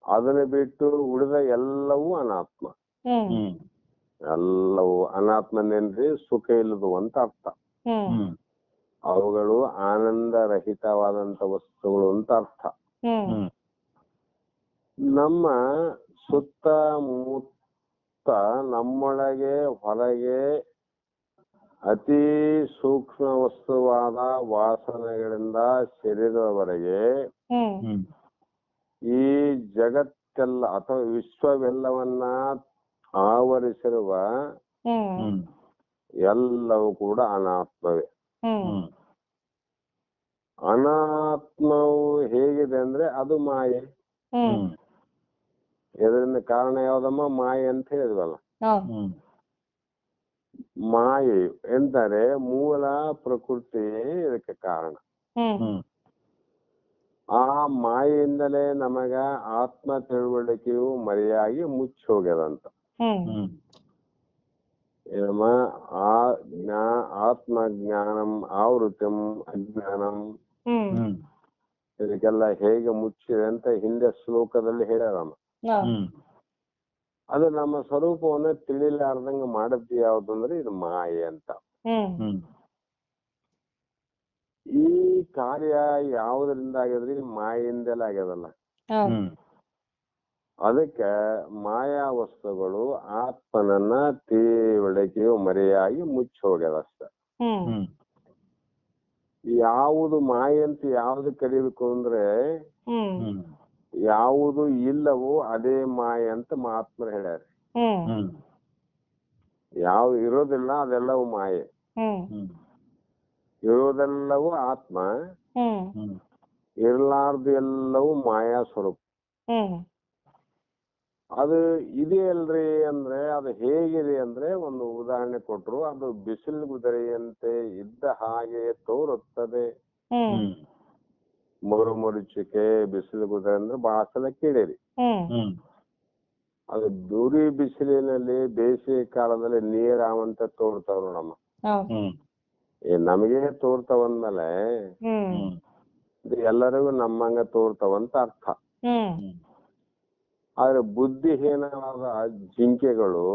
ಅದನ್ನ ಬಿಟ್ಟು ಉಳಿದ ಎಲ್ಲವೂ ಅನಾತ್ಮ. ಎಲ್ಲವೂ ಅನಾತ್ಮನೇನ್ರಿ ಸುಖ ಇಲ್ಲದು ಅಂತ ಅರ್ಥ. ಅವುಗಳು ಆನಂದರಹಿತವಾದಂತ ವಸ್ತುಗಳು ಅಂತ ಅರ್ಥ. ನಮ್ಮ ಸುತ್ತಮುತ್ತ ನಮ್ಮೊಳಗೆ ಹೊರಗೆ ಅತಿ ಸೂಕ್ಷ್ಮ ವಸ್ತುವಾದ ವಾಸನೆಗಳಿಂದ ಶರೀರದವರೆಗೆ ಈ ಜಗತ್ತೆಲ್ಲ ಅಥವಾ ವಿಶ್ವವೆಲ್ಲವನ್ನ ಆವರಿಸಿರುವ ಎಲ್ಲವೂ ಕೂಡ ಅನಾತ್ಮವೇ. ಅನಾತ್ಮವು ಹೇಗಿದೆ ಅಂದ್ರೆ ಅದು ಮಾಯೆ. ಇದರಿಂದ ಕಾರಣ ಯಾವ್ದಮ್ಮ? ಮಾಯೆ ಅಂತ ಹೇಳಿದ್ವಲ್ಲ. ಮಾಯೆ ಎಂದರೆ ಮೂಲ ಪ್ರಕೃತಿಯೇ ಇದಕ್ಕೆ ಕಾರಣ. ಆ ಮಾಯೆಯಿಂದಲೇ ನಮಗ ಆತ್ಮ ತಿಳುವಳಿಕೆಯು ಮರೆಯಾಗಿ ಮುಚ್ಚಿ ಹೋಗ್ಯದಂತ. ಏನಮ್ಮ? ಆತ್ಮ ಜ್ಞಾನಂ ಆವೃತಂ ಅಜ್ಞಾನಂ, ಇದಕ್ಕೆಲ್ಲ ಹೇಗೆ ಮುಚ್ಚಿದೆ ಅಂತ ಹಿಂದೆ ಶ್ಲೋಕದಲ್ಲಿ ಹೇಳ್ಯಾರಮ್ಮ. ಅದು ನಮ್ಮ ಸ್ವರೂಪವನ್ನ ತಿಳಿಲಾರ್ದಂಗ ಮಾಡದ್ದು ಯಾವ್ದು ಅಂದ್ರೆ ಇದು ಮಾಯೆ ಅಂತ. ಈ ಕಾರ್ಯ ಯಾವುದರಿಂದ ಆಗ್ಯದ್ರಿ? ಮಾಯೆಯಿಂದಲೇ ಆಗ್ಯದಲ್ಲ. ಅದಕ್ಕೆ ಮಾಯಾ ವಸ್ತುಗಳು ಆತ್ಮನನ್ನ ತಿಳುವಳಿಕೆಯು ಮರೆಯಾಗಿ ಮುಚ್ಚಿ ಹೋಗ್ಯದಷ್ಟೆ. ಯಾವುದು ಮಾಯೆ ಅಂತ ಯಾವ್ದು ಕರಿಬೇಕು ಅಂದ್ರೆ ಯಾವುದು ಇಲ್ಲವೋ ಅದೇ ಮಾಯೆ ಅಂತ ಮಹಾತ್ಮರು ಹೇಳ್ಯಾರ. ಯಾವ್ದು ಇರೋದಿಲ್ಲ ಅದೆಲ್ಲವೂ ಮಾಯೆ, ಇರೋದೆಲ್ಲವೂ ಆತ್ಮ, ಇರಲಾರ್ದು ಎಲ್ಲವೂ ಮಾಯಾ ಸ್ವರೂಪ. ಅದು ಇದೆಯಲ್ರಿ ಅಂದ್ರೆ ಅದು ಹೇಗಿದೆ ಅಂದ್ರೆ ಒಂದು ಉದಾಹರಣೆ ಕೊಟ್ರು. ಅದು ಬಿಸಿಲು ಗುದರೆಯಂತೆ ಇದ್ದ ಹಾಗೆ ತೋರುತ್ತದೆ. ಮುರುಚುಕೆ ಬಿಸಿಲು ಗುದರೆ ಅಂದ್ರೆ ಬಹಳ ಸಲ ಕೇಳಿರಿ. ಅದು ದೂರಿ ಬಿಸಿಲಿನಲ್ಲಿ ಬೇಸಿಗೆ ಕಾಲದಲ್ಲಿ ನೀರಾವಂತ ತೋರ್ತಾವ್ ನೋಡಮ್ಮ. ನಮಗೆ ತೋರ್ತಾವಂದ್ಮೇಲೆ ಎಲ್ಲರಿಗೂ ನಮ್ಮಂಗ ತೋರ್ತಾವಂತ ಅರ್ಥ. ಆದ್ರೆ ಬುದ್ಧಿಹೀನವಾದ ಜಿಂಕೆಗಳು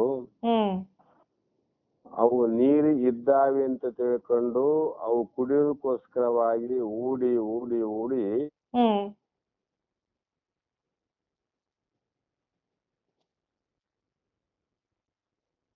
ಅವು ನೀರು ಇದ್ದಾವೆ ಅಂತ ತಿಳ್ಕೊಂಡು ಅವು ಕುಡಿಯೋದಕ್ಕೋಸ್ಕರವಾಗಿ ಊಡಿ ಊಡಿ ಊಡಿ